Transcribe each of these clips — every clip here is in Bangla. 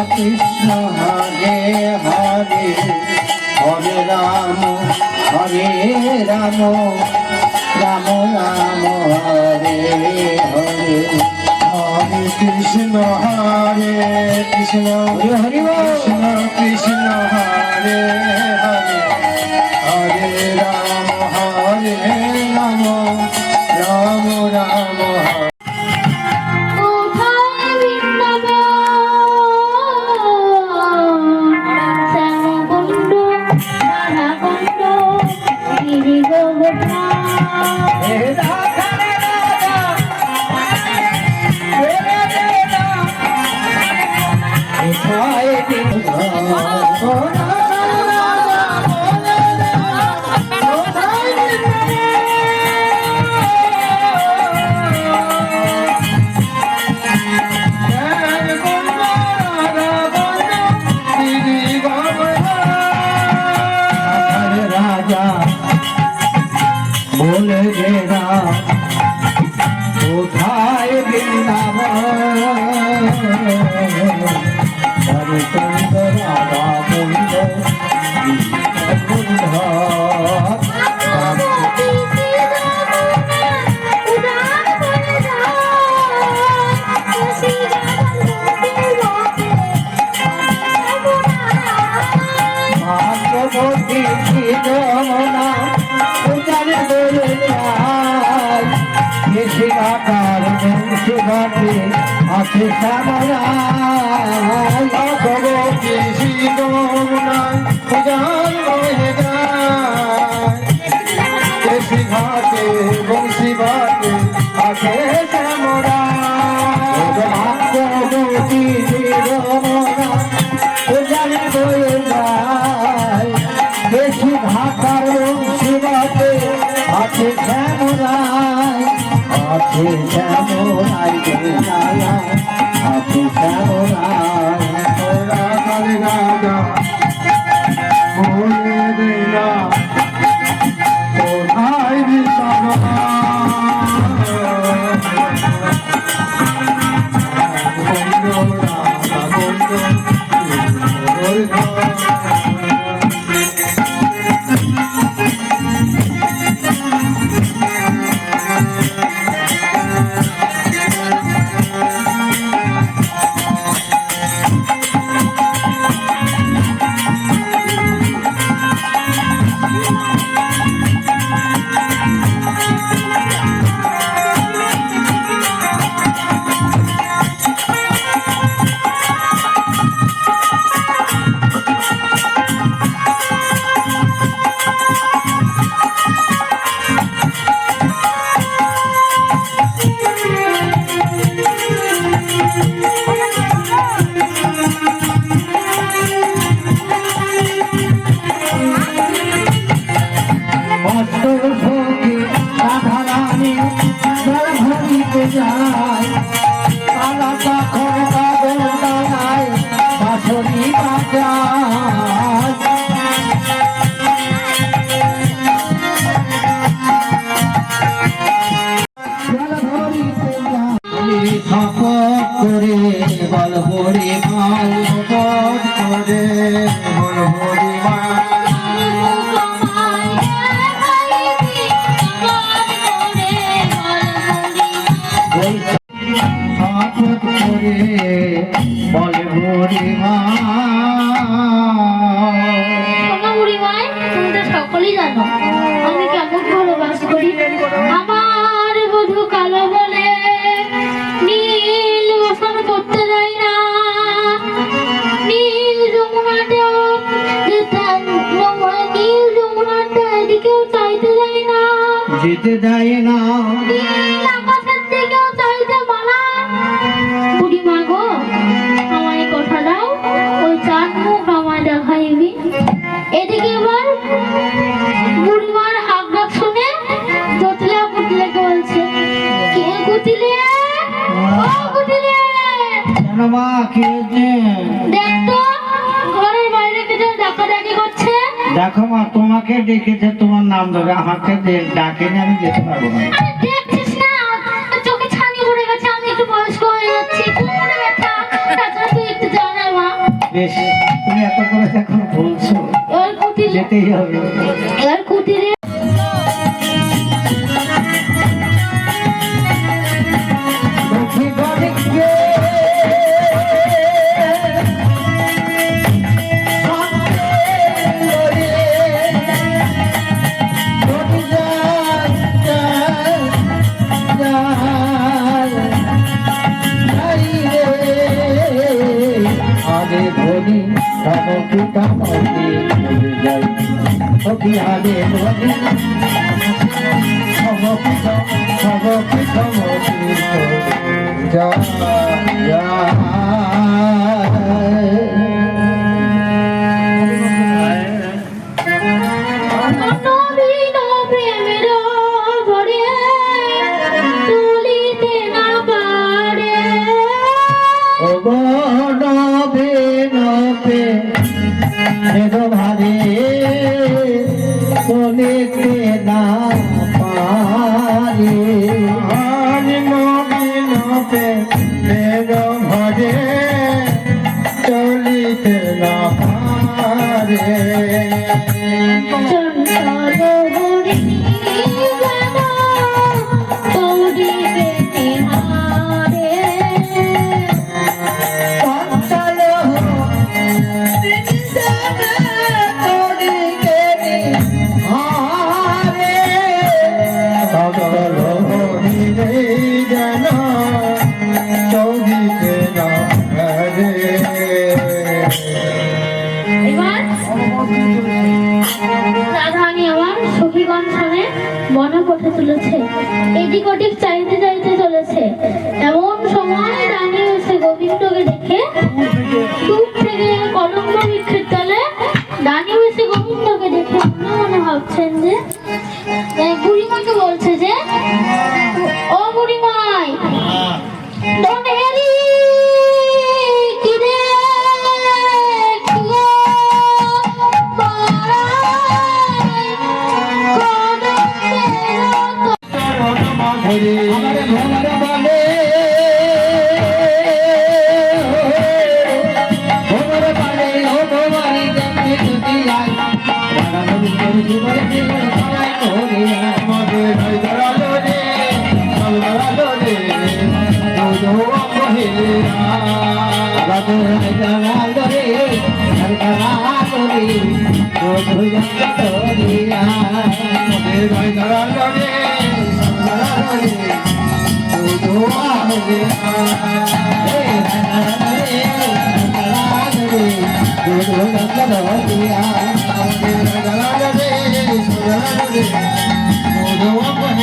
कृष्ण हरे हरे हरे राम राम राम हरे हरे हरे कृष्ण हरे कृष्ण हरे कृष्ण कृष्ण हरे हरे हरे राम राम राम हरे बोल देना कोথায় বৃন্দাবন হরে চন্দ্র রাধা কুঞ্জ কুঞ্জ ভাগ্যবতী যমুনা শিবাকার বংশীবাদে আছে শ্যামরায় ভগবতী শিবনায় পূজার হয়ে যায় শিঘাটে বংশীবাদে আছে শ্যামরায় ভগবতী শিবনায় পূজার হয়ে যায় বেশি ভাতার বংশীবাদে আছে শ্যামরায় আছে শ্যামরায় আছে শ্যামরায় তোরা কালী রাজা বলে দেনা কোথায় যায় কালা পাখর কাগজ দানায় বাঁশরি বাজায় করে বল হরি মাল করে বল হরি মাল বলে বুড়িমা বুড়িমায় তুমি তো সকলেই জানো আমি কেমন ভালোবাস করি আমার বধূ কালো বলে নীল বসন করতে যায় না নীল যমুনাটাও নীল যমুনাটা এদিকেও চাইতে যায় না যেতে দেয় না নীল আকাশের দিকেও চাইতে মানা বুড়িমা গো আমায় কথা দাও ওই চাঁদ মুখ আমায় দেখাইবি এদিকে এবার কেন মা কি হয়েছে? দেখ তো ঘরের বাইরে কেটে ডাকাডাকি করছে। দেখো মা তোমাকে ডেকেছে, তোমার নাম ধরে, আমাকে ডাকেনি, আমি যেতে পারবো না। আরে দেখছিস না চোখে ছানি পড়ে গেছে, আমি একটু বয়স্ক হয়ে যাচ্ছি, কোমরে ব্যথা, তাছাড়া তুই একটু জানা মা। বেশ, তুমি এত করে এখন বলছো, এবার কুটিরে যেতেই হবে। এবার কুটিরে আগে ধনি সবকি কামতি চলে যাই, সবকি আগে ধনি সবকি সবকি সমতি যা নবীন প্রেমের ভরে তুলিতে না পারে। ও নবে নবে ভারে চলিতে না পারে, নবে নবে ভারে চলিতে না পারে। চঞ্চল হরিণী যেন দৌড়িবে নিহারে। চঞ্চল এবার রাধারানী আমার সখীগণ সঙ্গে বনপথে চলেছে, এদিক ওদিক চাইতে চাইতে চলেছে। এমন সময় রানী এসে গোবিন্দকে দেখে দূর থেকে কলঙ্ক বৃক্ষের তলে রানী এসে গোবিন্দকে দেখে মনে মনে ভাবছেন যে বুড়িমাকে বলছে যে ও বুড়িমাই দনেরি কিরে কিয়ে পারায়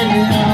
Oh,